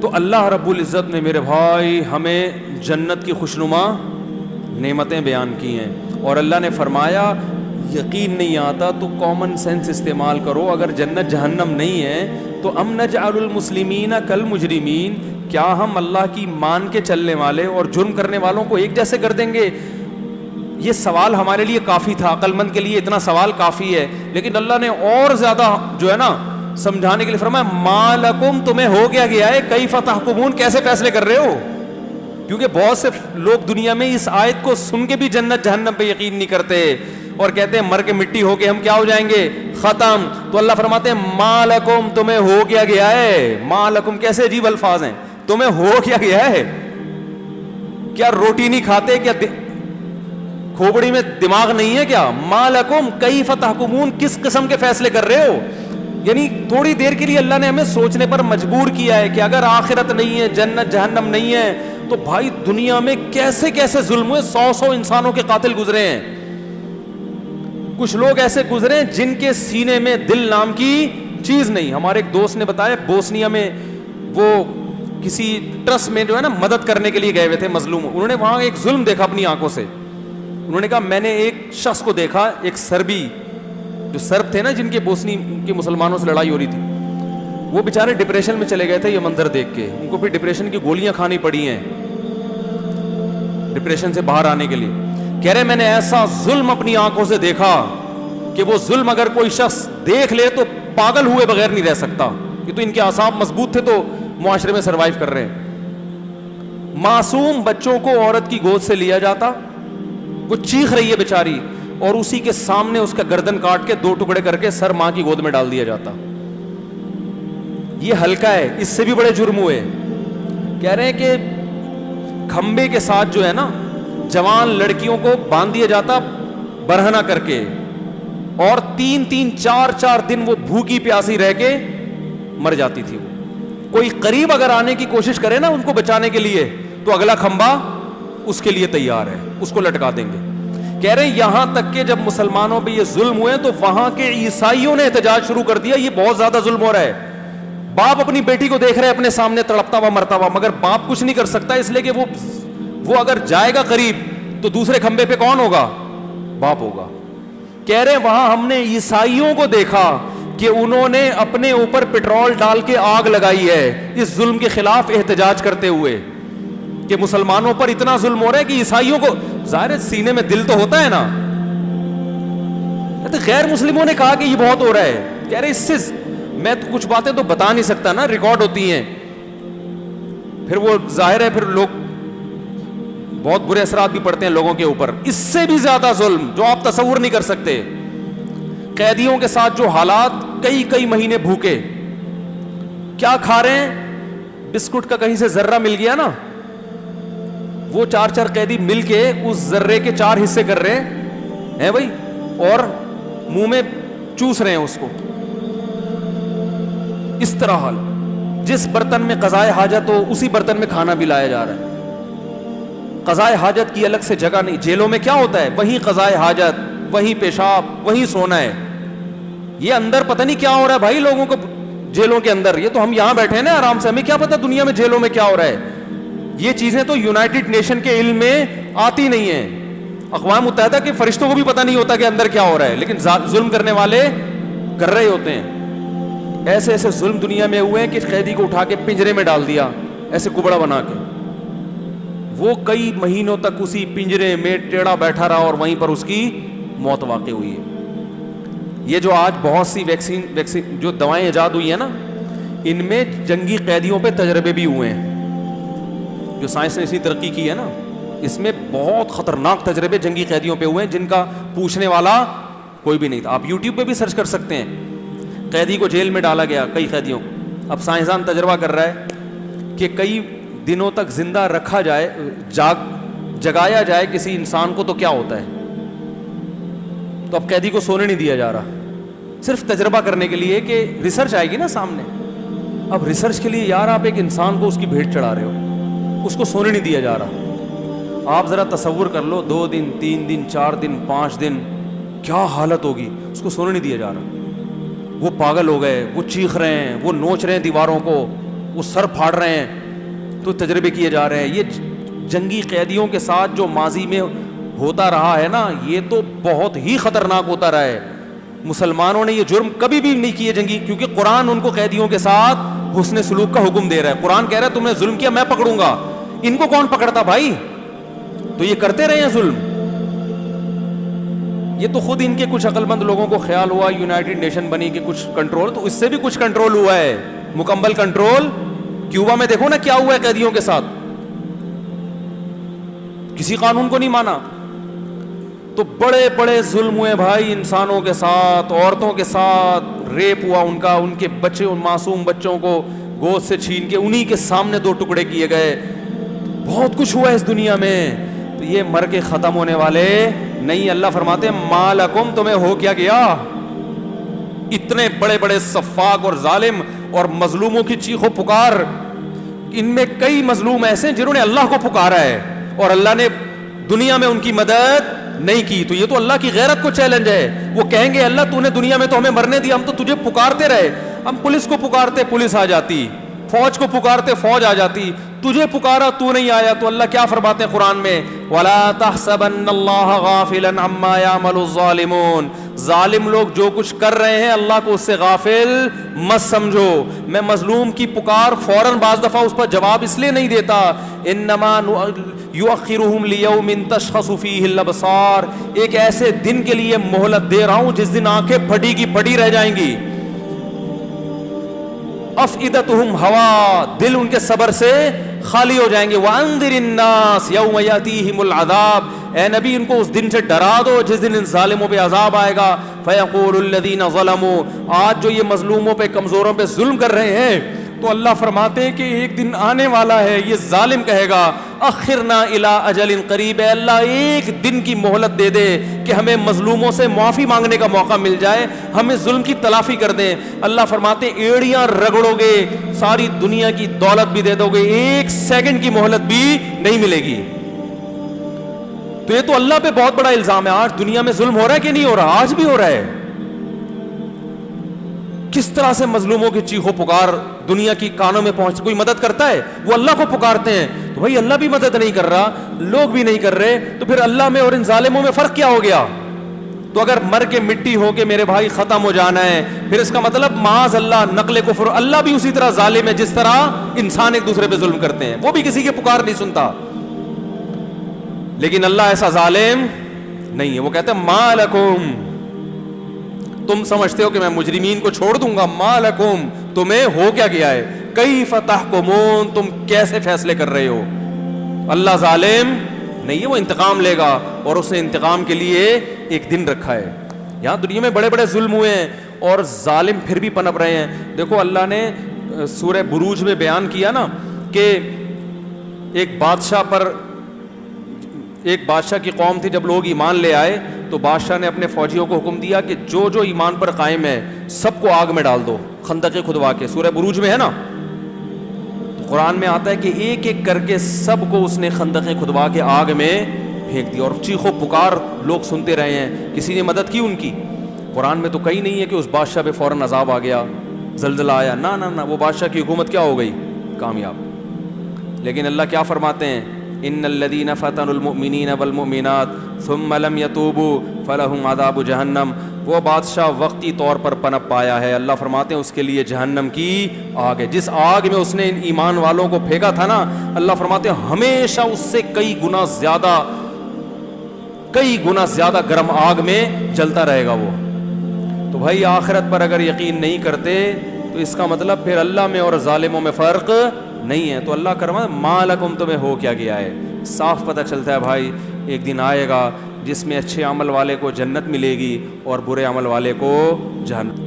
تو اللہ رب العزت نے میرے بھائی ہمیں جنت کی خوشنما نعمتیں بیان کی ہیں, اور اللہ نے فرمایا یقین نہیں آتا تو کامن سینس استعمال کرو, اگر جنت جہنم نہیں ہے تو ام نجعل المسلمین کالمجرمین, کیا ہم اللہ کی مان کے چلنے والے اور جرم کرنے والوں کو ایک جیسے کر دیں گے؟ یہ سوال ہمارے لیے کافی تھا, عقل مند کے لیے اتنا سوال کافی ہے, لیکن اللہ نے اور زیادہ جو ہے نا سمجھانے کے لیے فرمایا ما لکم, تمہیں ہو گیا ہے کیف تحکمون, کیسے فیصلے کر رہے ہو؟ کیونکہ بہت سے لوگ دنیا میں اس آیت کو سن کے بھی جنت جہنم پہ یقین نہیں کرتے اور کہتے ہیں مر کے مٹی ہو کے ہم کیا ہو جائیں گے, ختم. تو اللہ فرماتے ہیں ما لکم, تمہیں ہو گیا ہے. ما لکم کیسے عجیب الفاظ ہیں, تمہیں ہو گیا ہے. کیا روٹی نہیں کھاتے, کیا کھوپڑی میں دماغ نہیں ہے کیا؟ ما لکم کیف تحکمون, کس قسم کے فیصلے کر رہے ہو؟ یعنی تھوڑی دیر کے لیے اللہ نے ہمیں سوچنے پر مجبور کیا ہے کہ اگر آخرت نہیں ہے, جنت جہنم نہیں ہے, تو بھائی دنیا میں کیسے کیسے ظلم ہوئے, 100 انسانوں کے قاتل گزرے ہیں. کچھ لوگ ایسے گزرے ہیں جن کے سینے میں دل نام کی چیز نہیں. ہمارے ایک دوست نے بتایا بوسنیا میں وہ کسی ٹرسٹ میں جو ہے نا مدد کرنے کے لیے گئے ہوئے تھے مظلوم, انہوں نے وہاں ایک ظلم دیکھا اپنی آنکھوں سے. انہوں نے کہا میں نے ایک شخص کو دیکھا, ایک سربی, جو سرب تھے نا جن کے بوسنی کے مسلمانوں سے لڑائی ہو رہی تھی, وہ بیچارے ڈپریشن میں چلے گئے تھے یہ منظر دیکھ کے. ان کو پھر ڈپریشن کی گولیاں کھانی پڑی ہیں ڈپریشن سے باہر آنے کے لیے. کہہ رہے میں نے ایسا ظلم اپنی آنکھوں سے دیکھا کہ وہ ظلم اگر کوئی شخص دیکھ لے تو پاگل ہوئے بغیر نہیں رہ سکتا. یہ تو ان کے اعصاب مضبوط تھے تو معاشرے میں سروائیو کر رہے ہیں. معصوم بچوں کو عورت کی گود سے لیا جاتا, وہ چیخ رہی ہے بیچاری, اور اسی کے سامنے اس کا گردن کاٹ کے 2 ٹکڑے کر کے سر ماں کی گود میں ڈال دیا جاتا. یہ ہلکا ہے, اس سے بھی بڑے جرم ہوئے. کہہ رہے ہیں کہ کھمبے کے ساتھ جو ہے نا جوان لڑکیوں کو باندھ دیا جاتا برہنہ کر کے, اور 3-3 4-4 دن وہ بھوکی پیاسی رہ کے مر جاتی تھی. وہ کوئی قریب اگر آنے کی کوشش کرے نا ان کو بچانے کے لیے تو اگلا کھمبا اس کے لیے تیار ہے, اس کو لٹکا دیں گے. کہہ رہے ہیں یہاں تک کہ جب مسلمانوں پہ یہ ظلم ہوئے تو وہاں کے عیسائیوں نے احتجاج شروع کر دیا, یہ بہت زیادہ ظلم ہو رہا ہے. باپ اپنی بیٹی کو دیکھ رہے اپنے سامنے تڑپتا ہوا مرتا ہوا, مگر باپ کچھ نہیں کر سکتا, اس لیے کہ وہ اگر جائے گا قریب تو دوسرے کھمبے پہ کون ہوگا؟ باپ ہوگا. کہہ رہے وہاں ہم نے عیسائیوں کو دیکھا کہ انہوں نے اپنے اوپر پیٹرول ڈال کے آگ لگائی ہے اس ظلم کے خلاف احتجاج کرتے ہوئے کہ مسلمانوں پر اتنا ظلم ہو رہا ہے کہ عیسائیوں کو, ظاہر سینے میں دل تو ہوتا ہے نا. غیر مسلموں نے کہا کہ یہ بہت ہو رہا ہے. کہہ رہے اس سے میں تو کچھ باتیں تو بتا نہیں سکتا نا, ریکارڈ ہوتی ہیں, پھر وہ ظاہر ہے پھر لوگ بہت برے اثرات بھی پڑتے ہیں لوگوں کے اوپر. اس سے بھی زیادہ ظلم جو آپ تصور نہیں کر سکتے, قیدیوں کے ساتھ جو حالات, کئی مہینے بھوکے, کیا کھا رہے ہیں؟ بسکٹ کا کہیں سے ذرہ مل گیا نا, وہ 4 قیدی مل کے اس ذرے کے 4 حصے کر رہے ہیں بھائی, اور منہ میں چوس رہے ہیں اس کو. اس طرح حال, جس برتن میں قضائے حاجت ہو اسی برتن میں کھانا بھی لایا جا رہا ہے. قضائے حاجت کی الگ سے جگہ نہیں. جیلوں میں کیا ہوتا ہے, وہیں قضائے حاجت, وہیں پیشاب, وہیں سونا ہے. یہ اندر پتہ نہیں کیا ہو رہا ہے بھائی لوگوں کو جیلوں کے اندر. یہ تو ہم یہاں بیٹھے ہیں نا آرام سے, ہمیں کیا پتا دنیا میں جیلوں میں کیا ہو رہا ہے. یہ چیزیں تو یونائٹڈ نیشن کے علم میں آتی نہیں ہیں. اقوام متحدہ کے فرشتوں کو بھی پتہ نہیں ہوتا کہ اندر کیا ہو رہا ہے, لیکن ظلم کرنے والے کر رہے ہوتے ہیں. ایسے ایسے ظلم دنیا میں ہوئے ہیں کہ قیدی کو اٹھا کے پنجرے میں ڈال دیا ایسے کبڑا بنا کے, وہ کئی مہینوں تک اسی پنجرے میں ٹیڑھا بیٹھا رہا اور وہیں پر اس کی موت واقع ہوئی ہے. یہ جو آج بہت سی ویکسین جو دوائیں ایجاد ہوئی ہیں نا, ان میں جنگی قیدیوں پہ تجربے بھی ہوئے ہیں. جو سائنس نے اسی ترقی کی ہے نا, اس میں بہت خطرناک تجربے جنگی قیدیوں پہ ہوئے ہیں جن کا پوچھنے والا کوئی بھی نہیں تھا. آپ یوٹیوب پہ بھی سرچ کر سکتے ہیں. قیدی کو جیل میں ڈالا گیا, کئی قیدیوں کو. اب سائنسدان تجربہ کر رہا ہے کہ کئی دنوں تک زندہ رکھا جائے, جگایا جائے کسی انسان کو تو کیا ہوتا ہے. تو اب قیدی کو سونے نہیں دیا جا رہا, صرف تجربہ کرنے کے لیے کہ ریسرچ آئے گی نا سامنے. اب ریسرچ کے لیے یار آپ ایک انسان کو اس کی بھیٹ چڑھا رہے ہو, اس کو سونے نہیں دیا جا رہا. آپ ذرا تصور کر لو, 2 دن 3 دن 4 دن 5 دن کیا حالت ہوگی. اس کو سونے نہیں دیا جا رہا. وہ پاگل ہو گئے, وہ چیخ رہے ہیں, وہ نوچ رہے ہیں دیواروں کو, وہ سر پھاڑ رہے ہیں تو تجربے کیے جا رہے ہیں. یہ جنگی قیدیوں کے ساتھ جو ماضی میں ہوتا رہا ہے نا, یہ تو بہت ہی خطرناک ہوتا رہا ہے. مسلمانوں نے یہ جرم کبھی بھی نہیں کیے جنگی, کیونکہ قرآن ان کو قیدیوں کے ساتھ حسن سلوک کا حکم دے رہا ہے. قرآن کہہ رہا ہے تم نے ظلم کیا میں پکڑوں گا. ان کو کون پکڑتا بھائی؟ تو یہ کرتے رہے ہیں ظلم. یہ تو خود ان کے کچھ عقل مند لوگوں کو خیال ہوا یونائٹڈ نیشن بنی کہ کچھ کنٹرول, تو اس سے بھی کچھ کنٹرول ہوا ہے, مکمل کنٹرول. کیوبا میں دیکھو نا کیا ہوا ہے قیدیوں کے ساتھ, کسی قانون کو نہیں مانا. تو بڑے بڑے ظلم ہوئے بھائی انسانوں کے ساتھ, عورتوں کے ساتھ ریپ ہوا ان کا, ان کے بچے, ان معصوم بچوں کو گود سے چھین کے انہی کے سامنے 2 ٹکڑے کیے گئے. بہت کچھ ہوا ہے اس دنیا میں. تو یہ مر کے ختم ہونے والے نہیں. اللہ فرماتے ہیں ما لکم, تمہیں ہو کیا گیا؟ اتنے بڑے بڑے سفاک اور ظالم اور مظلوموں کی چیخ و پکار, ان میں کئی مظلوم ایسے ہیں جنہوں نے اللہ کو پکارا ہے اور اللہ نے دنیا میں ان کی مدد نہیں کی. تو یہ تو اللہ کی غیرت کو چیلنج ہے. وہ کہیں گے اللہ تو نے دنیا میں تو ہمیں مرنے دیا, ہم تو تجھے پکارتے رہے. ہم پولیس کو پکارتے پولیس آ جاتی, فوج کو پکارتے فوج آ جاتی, تجھے پکارا تو نہیں آیا. تو اللہ کیا فرماتے ہیں قرآن میں, وَلَا تَحْسَبَنَّ اللَّهَ غَافِلًا عَمَّا يَعْمَلُ الظَّالِمُونَ, ظالم لوگ جو کچھ کر رہے ہیں اللہ کو اس سے غافل مت سمجھو. میں مظلوم کی پکار فوراً بعض دفعہ اس پر جواب اس لیے نہیں دیتا, انما یؤخرہم لیوم تشخص فیہ الابصار, ایک ایسے دن کے لیے مہلت دے رہا ہوں جس دن آنکھیں پھٹی کی پھٹی رہ جائیں گی. افئدتہم ہوا, دل ان کے صبر سے خالی ہو جائیں گے. وانذر الناس یوم یاتیہم العذاب, اے نبی ان کو اس دن سے ڈرا دو جس دن ان ظالموں پہ عذاب آئے گا. فیقول الذین ظلموا, آج جو یہ مظلوموں پہ کمزوروں پہ ظلم کر رہے ہیں تو اللہ فرماتے ہیں کہ ایک دن آنے والا ہے, یہ ظالم کہے گا اخرنا الی اجل قریب, اے اللہ ایک دن کی مہلت دے دے کہ ہمیں مظلوموں سے معافی مانگنے کا موقع مل جائے, ہمیں ظلم کی تلافی کر دیں. اللہ فرماتے ہیں ایڑیاں رگڑو گے, ساری دنیا کی دولت بھی دے دو گے, 1 سیکنڈ کی مہلت بھی نہیں ملے گی. تو یہ تو اللہ پہ بہت بڑا الزام ہے. آج دنیا میں ظلم ہو رہا ہے کہ نہیں ہو رہا؟ آج بھی ہو رہا ہے. کس طرح سے مظلوموں کی چیخو پکار دنیا کی کانوں میں پہنچ, کوئی مدد کرتا ہے؟ وہ اللہ کو پکارتے ہیں. تو بھائی اللہ بھی مدد نہیں کر رہا, لوگ بھی نہیں کر رہے, تو پھر اللہ میں اور ان ظالموں میں فرق کیا ہو گیا؟ تو اگر مر کے مٹی ہو کے میرے بھائی ختم ہو جانا ہے, پھر اس کا مطلب معاذ اللہ نقل کفر, اللہ بھی اسی طرح ظالم ہے جس طرح انسان ایک دوسرے پہ ظلم کرتے ہیں, وہ بھی کسی کی پکار نہیں سنتا. لیکن اللہ ایسا ظالم نہیں ہے. وہ کہتے ہیں ما لکم, تم سمجھتے ہو کہ میں مجرمین کو چھوڑ دوں گا, ما لکم, تمہیں ہو کیا گیا ہے, کیف تحکمون, تم کیسے فیصلے کر رہے ہو. اللہ ظالم نہیں ہے, وہ انتقام لے گا, اور اس نے انتقام کے لیے ایک دن رکھا ہے. یہاں دنیا میں بڑے بڑے ظلم ہوئے ہیں اور ظالم پھر بھی پنپ رہے ہیں. دیکھو اللہ نے سورہ بروج میں بیان کیا نا کہ ایک بادشاہ کی قوم تھی, جب لوگ ایمان لے آئے تو بادشاہ نے اپنے فوجیوں کو حکم دیا کہ جو جو ایمان پر قائم ہے سب کو آگ میں ڈال دو, خندقیں کھدوا کے. سورہ بروج میں ہے نا, تو قرآن میں آتا ہے کہ ایک ایک کر کے سب کو اس نے خندقیں کھدوا کے آگ میں پھینک دیا, اور چیخو پکار لوگ سنتے رہے ہیں. کسی نے مدد کی ان کی؟ قرآن میں تو کہیں نہیں ہے کہ اس بادشاہ پہ فوراً عذاب آ گیا, زلزلہ آیا, نہ نہ نہ, وہ بادشاہ کی حکومت کیا ہو گئی؟ کامیاب. لیکن اللہ کیا فرماتے ہیں, ان الذين فتنوا المؤمنين والمؤمنات ثم لم يتوبوا فلهم عذاب جہنم, وہ بادشاہ وقتی طور پر پنپ پایا ہے, اللہ فرماتے ہیں اس کے لیے جہنم کی آگ ہے. جس آگ میں اس نے ان ایمان والوں کو پھینکا تھا نا, اللہ فرماتے ہیں ہمیشہ اس سے کئی گنا زیادہ گرم آگ میں جلتا رہے گا وہ. تو بھائی آخرت پر اگر یقین نہیں کرتے تو اس کا مطلب پھر اللہ میں اور ظالموں میں فرق نہیں ہے. تو اللہ کرما ما لکم, تمہیں ہو کیا گیا ہے. صاف پتہ چلتا ہے بھائی ایک دن آئے گا جس میں اچھے عمل والے کو جنت ملے گی اور برے عمل والے کو جہنم.